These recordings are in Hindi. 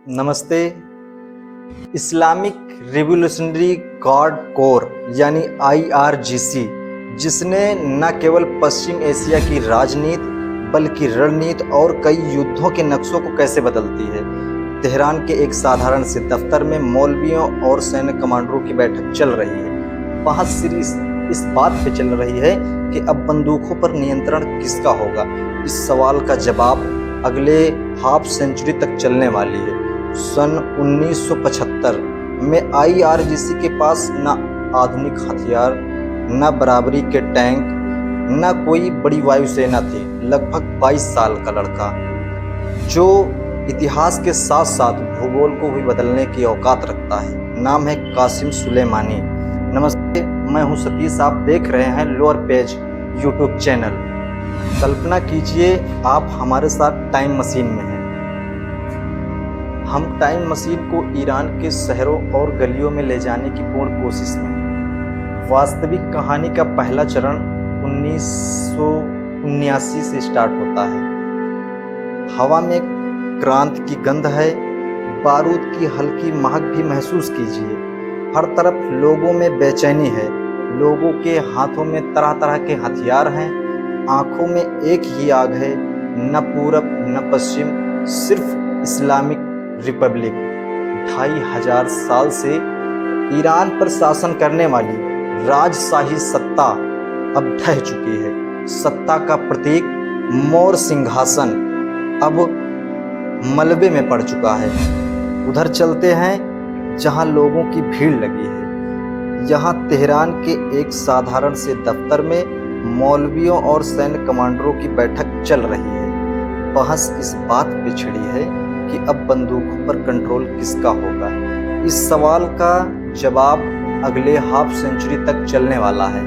नमस्ते। इस्लामिक रिवॉल्यूशनरी गार्ड कोर यानी IRGC, जिसने न केवल पश्चिम एशिया की राजनीति बल्कि रणनीति और कई युद्धों के नक्शों को कैसे बदलती है। तेहरान के एक साधारण से दफ्तर में मौलवियों और सैन्य कमांडरों की बैठक चल रही है। बहस सिर्फ इस बात पे चल रही है कि अब बंदूकों पर नियंत्रण किसका होगा। इस सवाल का जवाब अगले हाफ सेंचुरी तक चलने वाली है। सन 1975 में IRGC के पास न आधुनिक हथियार, न बराबरी के टैंक, न कोई बड़ी वायुसेना थी। लगभग 22 साल का लड़का जो इतिहास के साथ साथ भूगोल को भी बदलने की औकात रखता है। नाम है कासिम सुलेमानी। नमस्ते, मैं हूं सतीश। आप देख रहे हैं लोअर पेज यूट्यूब चैनल। कल्पना कीजिए आप हमारे साथ टाइम मशीन में हैं। हम टाइम मशीन को ईरान के शहरों और गलियों में ले जाने की पूर्ण कोशिश में हैं। वास्तविक कहानी का पहला चरण 1979 से स्टार्ट होता है। हवा में क्रांति की गंध है, बारूद की हल्की महक भी महसूस कीजिए। हर तरफ लोगों में बेचैनी है। लोगों के हाथों में तरह तरह के हथियार हैं, आंखों में एक ही आग है, न पूरब न पश्चिम, सिर्फ इस्लामिक रिपब्लिक। 2500 साल से ईरान पर शासन करने वाली राजशाही सत्ता अब ढह चुकी है। सत्ता का प्रतीक मौर्य सिंहासन अब मलबे में पड़ चुका है। उधर चलते हैं जहां लोगों की भीड़ लगी है। यहाँ तेहरान के एक साधारण से दफ्तर में मौलवियों और सैन्य कमांडरों की बैठक चल रही है। बहस इस बात पे छिड़ी है कि अब बंदूकों पर कंट्रोल किसका होगा। इस सवाल का जवाब अगले हाफ सेंचुरी तक चलने वाला है।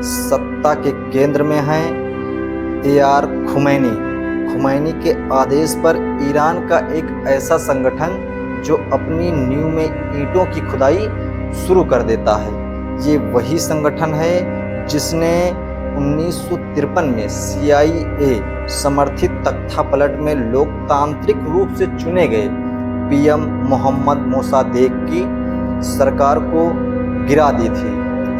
सत्ता के केंद्र में है AR खुमैनी। खुमैनी के आदेश पर ईरान का एक ऐसा संगठन जो अपनी नींव में ईंटों की खुदाई शुरू कर देता है। ये वही संगठन है जिसने 1953 में CIA समर्थित तख्तापलट में लोकतांत्रिक रूप से चुने गए PM मोहम्मद मोसादेक की सरकार को गिरा दी थी।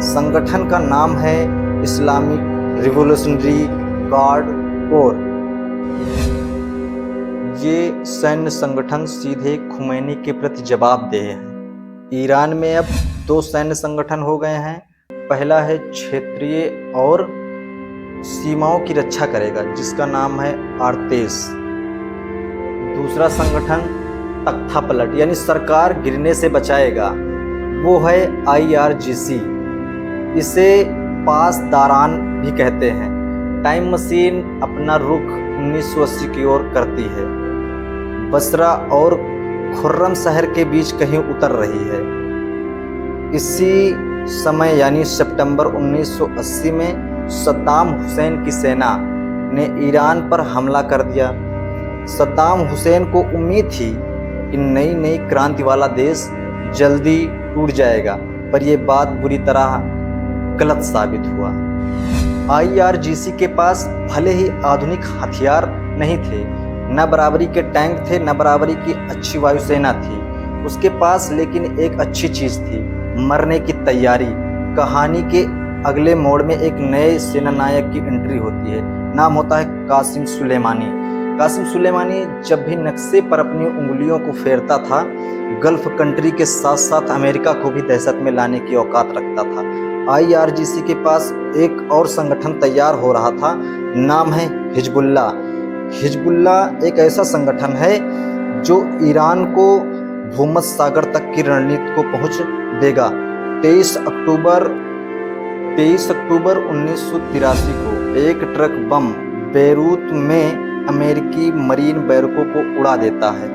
संगठन का नाम है इस्लामिक रिवॉल्यूशनरी गार्ड कोर। ये सैन्य संगठन सीधे खुमैनी के प्रति जवाबदेह है। ईरान में अब 2 सैन्य संगठन हो गए हैं। पहला है क्षेत्रीय और सीमाओं की रक्षा करेगा, जिसका नाम है आर्तेस। दूसरा संगठन तख्तापलट यानी सरकार गिरने से बचाएगा, वो है IRGC। इसे पासदारान भी कहते हैं। टाइम मशीन अपना रुख 1980 की ओर करती है। बसरा और खुर्रम शहर के बीच कहीं उतर रही है। इसी समय यानी सितंबर 1980 में सद्दाम हुसैन की सेना ने ईरान पर हमला कर दिया। सद्दाम हुसैन को उम्मीद थी कि नई नई क्रांति वाला देश जल्दी टूट जाएगा, पर यह बात बुरी तरह गलत साबित हुआ। IRGC के पास भले ही आधुनिक हथियार नहीं थे, न बराबरी के टैंक थे, न बराबरी की अच्छी वायुसेना थी। उसके पास लेकिन एक अच्छी चीज थी, मरने की तैयारी। कहानी के अगले मोड़ में एक नए सेनानायक की एंट्री होती है। नाम होता है कासिम सुलेमानी। कासिम सुलेमानी जब भी नक्शे पर अपनी उंगलियों को फेरता था, गल्फ कंट्री के साथ साथ अमेरिका को भी दहशत में लाने की औकात रखता था। IRGC के पास एक और संगठन तैयार हो रहा था। नाम है हिजबुल्ला। हिजबुल्ला एक ऐसा संगठन है जो ईरान को भूमध्य सागर तक की रणनीति को पहुंच देगा। 23 अक्टूबर 1983 को एक ट्रक बम बेरूत में अमेरिकी मरीन बैरकों को उड़ा देता है।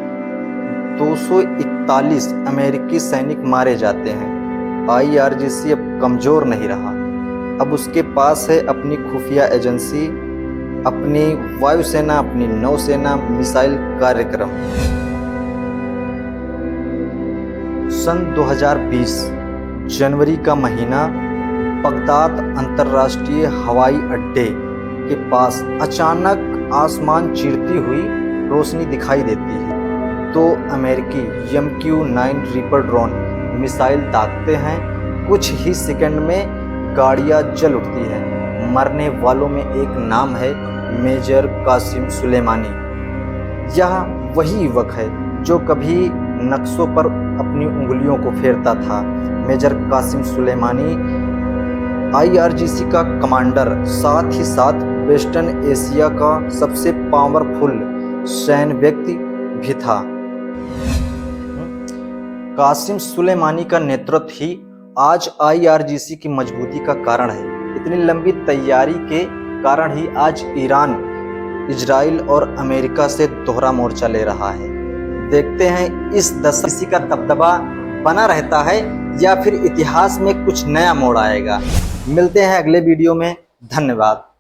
241 अमेरिकी सैनिक मारे जाते हैं। IRGC अब कमजोर नहीं रहा। अब उसके पास है अपनी खुफिया एजेंसी, अपनी वायुसेना, अपनी नौसेना, मिसाइल कार्यक्रम। सन 2020 जनवरी का महीना, बगदाद अंतर्राष्ट्रीय हवाई अड्डे के पास अचानक आसमान चीरती हुई रोशनी दिखाई देती है। दो अमेरिकी MQ-9 रीपर ड्रोन मिसाइल दागते हैं। कुछ ही सेकंड में गाड़ियां जल उठती हैं। मरने वालों में एक नाम है मेजर कासिम सुलेमानी। यह वही युवक है जो कभी नक्शों पर अपनी उंगलियों को फेरता था। मेजर कासिम सुलेमानी IRGC का कमांडर, साथ ही साथ वेस्टर्न एशिया का सबसे पावरफुल सैन्य व्यक्ति भी था। कासिम सुलेमानी का नेतृत्व ही आज IRGC की मजबूती का कारण है। इतनी लंबी तैयारी के कारण ही आज ईरान इजराइल और अमेरिका से दोहरा मोर्चा ले रहा है। देखते हैं इस दशक का दबदबा बना रहता है या फिर इतिहास में कुछ नया मोड़ आएगा। मिलते हैं अगले वीडियो में। धन्यवाद।